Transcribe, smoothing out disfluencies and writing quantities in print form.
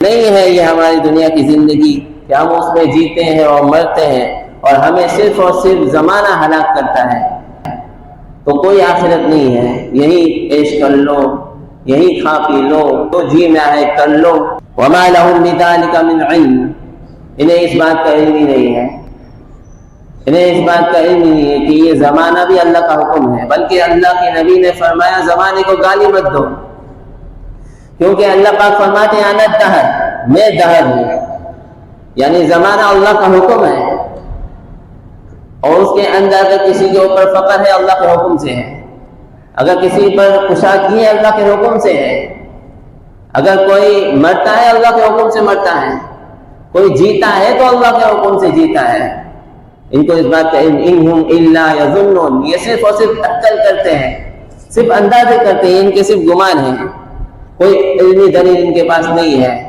नहीं है ये हमारी दुनिया की जिंदगी कि हम उसमें जीते हैं और मरते हैं और हमें सिर्फ और सिर्फ जमाना हलाक करता है, तो कोई आखिरत नहीं है। यही ऐश कर लो, यही खा पी लो, तो जीना है कर लो। वमा लहुम बिज़ालिका मिन इल्म, इन्हें इस बात का इल्म ही नहीं है, इन्हें इस बात का इल्म नहीं है कि ये जमाना भी अल्लाह का हुक्म है। बल्कि अल्लाह के नबी ने फरमाया जमाने को गाली मत दो, क्योंकि अल्लाह पाक फरमाते हैं अना दहर, मैं दहर हूं, यानी जमाना अल्लाह का हुक्म है और उसके अंदर अगर किसी के ऊपर फकर है अल्लाह के हुक्म से है, अगर किसी पर कुशादगी है अल्लाह के हुक्म से है, अगर कोई मरता है अल्लाह के हुक्म से मरता है, कोई जीता है तो अल्लाह के हुक्म से जीता है। इनको इस बात का इन्हुम इल्ला यज़ुन्नुन, ये सिर्फ और सिर्फ अक्ल करते हैं, सिर्फ अंदाजे करते हैं, इनके सिर्फ गुमान है, कोई इल्मी दलील इनके पास नहीं है।